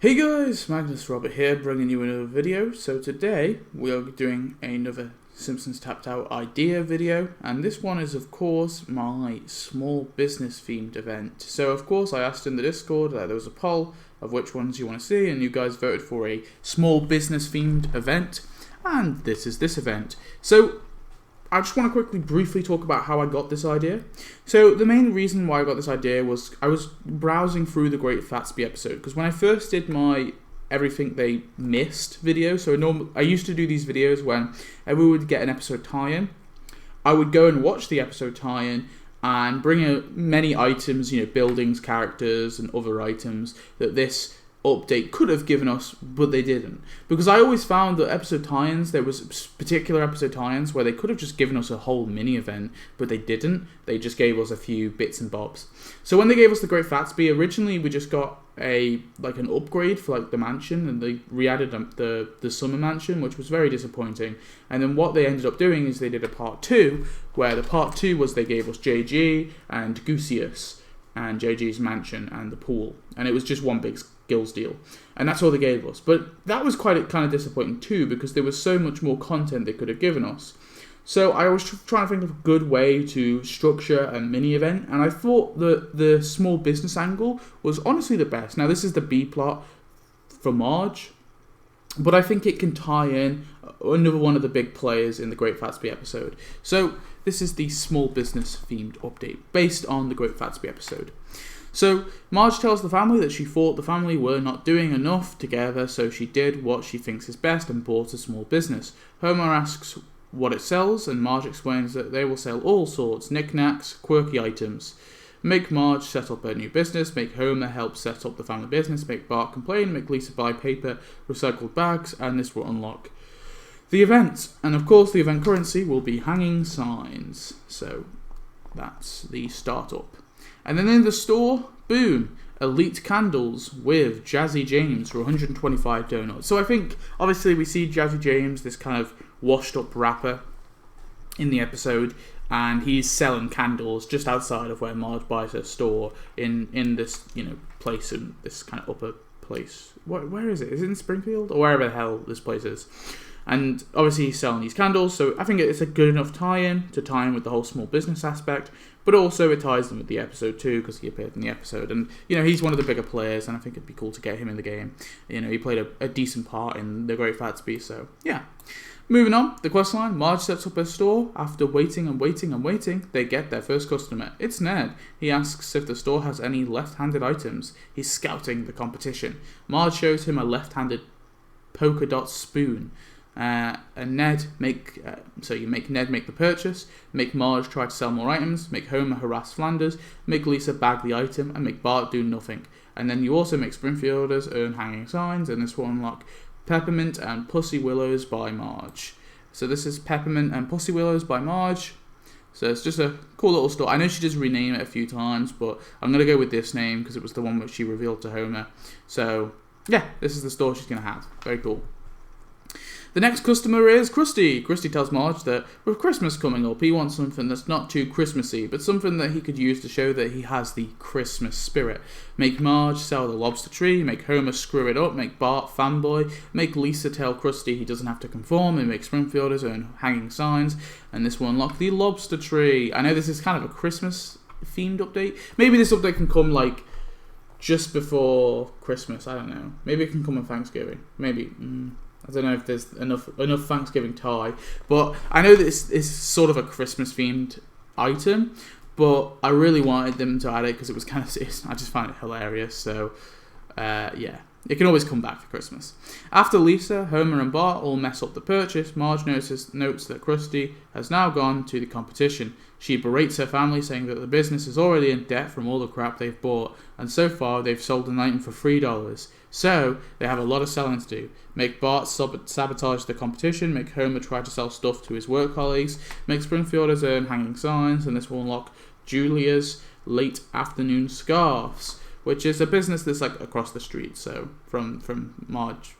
Hey guys, Magnus Robert here, bringing you another video. So today we are doing another Simpsons Tapped Out idea video, and this one is of course my small business themed event. So of course I asked in the Discord, there was a poll of which ones you want to see, and you guys voted for a small business themed event, and this is this event. So I just want to quickly briefly talk about how I got this idea. So the main reason why I got this idea was I was browsing through the Great Gatsby episode, because when I first did my Everything They Missed video, so I used to do these videos when we would get an episode tie-in. I would go and watch the episode tie-in and bring in many items, buildings, characters, and other items that this update could have given us, but they didn't. Because I always found that episode tie-ins, there was particular episode tie-ins where they could have just given us a whole mini event, but they didn't. They just gave us a few bits and bobs. So when they gave us the Great Gatsby, originally we just got an upgrade for the mansion, and they re-added the summer mansion, which was very disappointing. And then what they ended up doing is they did a part 2, where the part 2 was they gave us JG and Gooseus and JG's mansion and the pool, and it was just one big skills deal, and that's all they gave us. But that was kind of disappointing too, because there was so much more content they could have given us. So I was trying to think of a good way to structure a mini event, and I thought that the small business angle was honestly the best. Now this is the B plot for Marge, but I think it can tie in another one of the big players in the Great Gatsby episode. So this is the small business themed update based on the Great Gatsby episode. So Marge tells the family that she thought the family were not doing enough together, so she did what she thinks is best and bought a small business. Homer asks what it sells, and Marge explains that they will sell all sorts, knickknacks, quirky items. Make Marge set up a new business, make Homer help set up the family business, make Bart complain, make Lisa buy paper, recycled bags, and this will unlock the event. And of course the event currency will be hanging signs. So that's the startup. And then in the store, boom, elite candles with Jazzy James for 125 donuts. So I think, obviously, we see Jazzy James, this kind of washed up rapper, in the episode, and he's selling candles just outside of where Marge buys her store in this, place, in this kind of upper place. Where is it? Is it in Springfield? Or wherever the hell this place is. And obviously he's selling these candles, so I think it's a good enough tie-in to tie in with the whole small business aspect, but also it ties in with the episode too, because he appeared in the episode, and he's one of the bigger players, and I think it'd be cool to get him in the game. He played a decent part in The Great Gatsby, so yeah. Moving on, the questline, Marge sets up her store. After waiting and waiting and waiting, they get their first customer. It's Ned. He asks if the store has any left-handed items. He's scouting the competition. Marge shows him a left-handed polka dot spoon. And Ned you make Ned make the purchase, make Marge try to sell more items, make Homer harass Flanders, make Lisa bag the item, and make Bart do nothing. And then you also make Springfielders earn hanging signs, and this will unlock Peppermint and Pussy Willows by Marge. So this is Peppermint and Pussy Willows by Marge. So it's just a cool little store. I know she does rename it a few times, but I'm going to go with this name because it was the one which she revealed to Homer. So yeah, this is the store she's going to have. Very cool. The next customer is Krusty. Krusty tells Marge that with Christmas coming up, he wants something that's not too Christmassy, but something that he could use to show that he has the Christmas spirit. Make Marge sell the lobster tree, make Homer screw it up, make Bart fanboy, make Lisa tell Krusty he doesn't have to conform, and make Springfielders earn hanging signs, and this will unlock the lobster tree. I know this is kind of a Christmas-themed update. Maybe this update can come, just before Christmas. I don't know. Maybe it can come on Thanksgiving. Maybe. I don't know if there's enough Thanksgiving tie, but I know that it's sort of a Christmas-themed item, but I really wanted them to add it because it was I just find it hilarious, so yeah. It can always come back for Christmas. After Lisa, Homer and Bart all mess up the purchase, Marge notes that Krusty has now gone to the competition. She berates her family, saying that the business is already in debt from all the crap they've bought, and so far they've sold an item for $3. So they have a lot of selling to do. Make Bart sabotage the competition, make Homer try to sell stuff to his work colleagues, make Springfielders earn hanging signs, and this will unlock Julia's late afternoon scarves, which is a business that's across the street, so from Marge,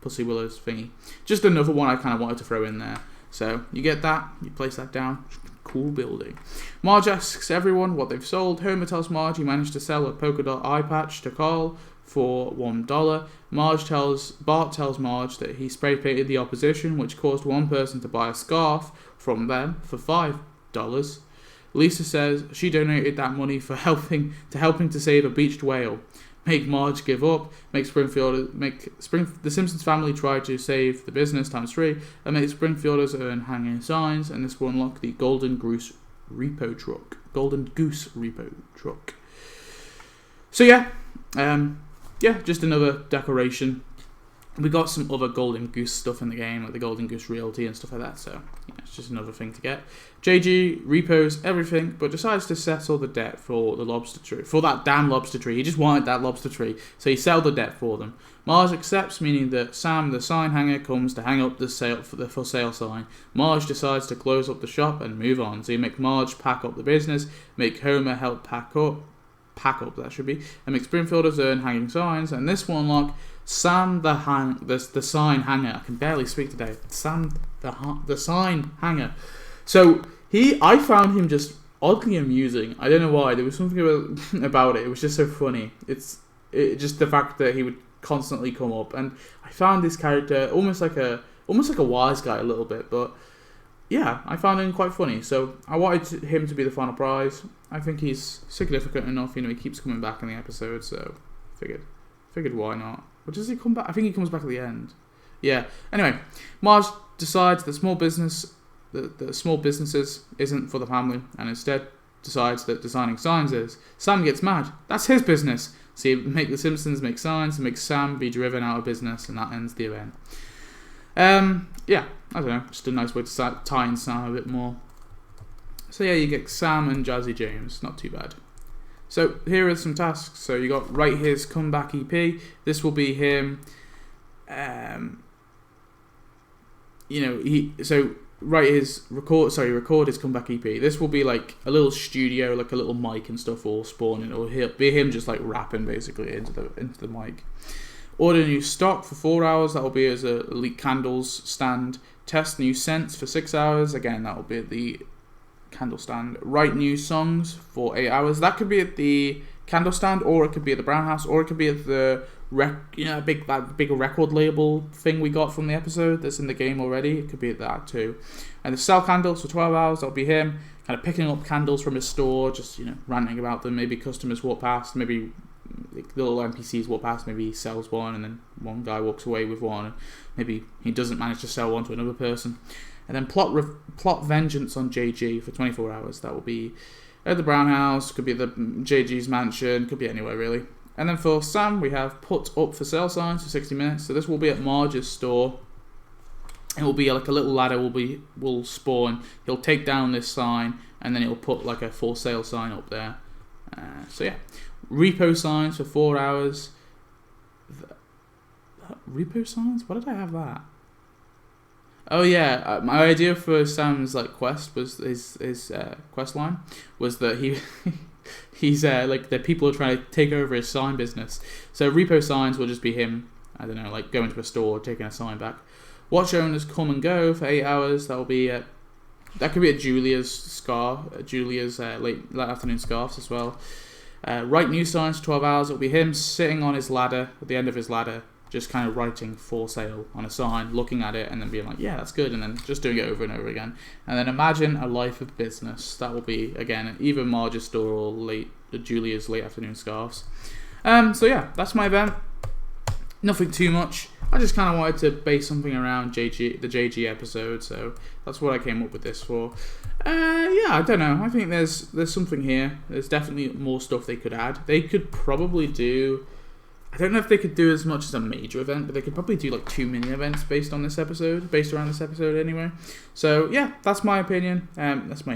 Pussy Willow's thingy. Just another one I kind of wanted to throw in there. So you get that, you place that down, cool building. Marge asks everyone what they've sold. Homer tells Marge he managed to sell a polka dot eye patch to Carl for $1. Bart tells Marge that he spray painted the opposition, which caused one person to buy a scarf from them for $5. Lisa says she donated that money for helping to save a beached whale. Make Marge give up, the Simpsons family try to save the business ×3, and make Springfielders earn hanging signs, and this will unlock the Golden Goose repo truck. So just another decoration. We got some other Golden Goose stuff in the game, like the Golden Goose Realty and stuff like that, so it's just another thing to get. JG repos everything, but decides to settle the debt for the lobster tree. For that damn lobster tree. He just wanted that lobster tree, so he settled the debt for them. Marge accepts, meaning that Sam, the sign hanger, comes to hang up the for sale sign. Marge decides to close up the shop and move on, so you make Marge pack up the business, make Homer help pack up, and make Springfielders earn hanging signs, and this will unlock Sam the sign hanger. I can barely speak today. Sam the sign hanger. So I found him just oddly amusing. I don't know why. There was something about it. It was just so funny. It's just the fact that he would constantly come up, and I found this character almost like a wise guy a little bit, but yeah, I found him quite funny. So I wanted him to be the final prize. I think he's significant enough. He keeps coming back in the episode, so figured why not. Or does he come back? I think he comes back at the end. Yeah. Anyway, Marge decides that small businesses isn't for the family, and instead decides that designing signs is. Sam gets mad. That's his business. So you make the Simpsons make signs and make Sam be driven out of business, and that ends the event. I don't know. Just a nice way to tie in Sam a bit more. So yeah, you get Sam and Jazzy James. Not too bad. So here are some tasks. So you got write his comeback EP. This will be him. Record his comeback EP. This will be like a little studio, like a little mic and stuff all spawned, and it'll be him just like rapping basically into the mic. Order new stock for 4 hours. That will be as a Elite Candles stand. Test new scents for 6 hours. Again, that will be at the candle stand. Write new songs for 8 hours. That could be at the candle stand, or it could be at the Brown House, or it could be at the big record label thing we got from the episode that's in the game already. It could be at that too. And the sell candles for 12 hours. That'll be him kind of picking up candles from his store, just ranting about them. Maybe customers walk past, maybe little NPCs walk past, maybe he sells one, and then one guy walks away with one, and maybe he doesn't manage to sell one to another person. And then plot vengeance on JG for 24 hours. That will be at the Brown House, could be at the JG's mansion, could be anywhere really. And then for Sam, we have put up for sale signs for 60 minutes. So this will be at Marge's store. It will be like a little ladder will spawn. He'll take down this sign, and then it'll put like a for sale sign up there. Repo signs for 4 hours. Repo signs? Why did I have that? Oh yeah, my idea for Sam's quest was his quest line was that he's like the people are trying to take over his sign business. So repo signs will just be him, I don't know, going to a store, taking a sign back. Watch owners come and go for 8 hours. That will be that could be at Julia's late afternoon scarves as well. Write new signs for 12 hours. It'll be him sitting on his ladder, at the end of his ladder, just kind of writing for sale on a sign, looking at it, and then being like, yeah, that's good, and then just doing it over and over again. And then imagine a life of business. That will be, again, either Marge's store or Julia's late afternoon scarves. So yeah, that's my event. Nothing too much. I just kind of wanted to base something around the JG episode, so that's what I came up with this for. I don't know. I think there's something here. There's definitely more stuff they could add. They could probably do... I don't know if they could do as much as a major event, but they could probably do 2 mini events based around this episode anyway. So yeah, that's my opinion. That's my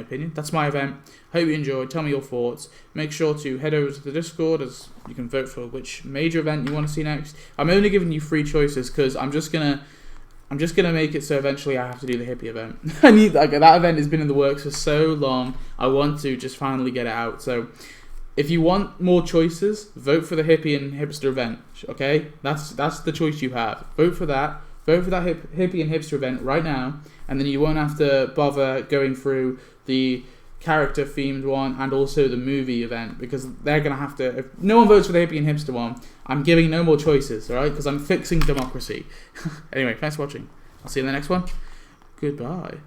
event. Hope you enjoyed. Tell me your thoughts. Make sure to head over to the Discord, as you can vote for which major event you want to see next. I'm only giving you 3 choices because I'm just gonna make it so eventually I have to do the hippie event. I need that event has been in the works for so long. I want to just finally get it out. So if you want more choices, vote for the hippie and hipster event. Okay, that's the choice you have. Vote for that. Vote for that hippie and hipster event right now, and then you won't have to bother going through the character themed one, and also the movie event, because they're going to have to, if no one votes for the hippie and hipster one, I'm giving no more choices, alright, because I'm fixing democracy. Anyway, thanks for watching. I'll see you in the next one. Goodbye.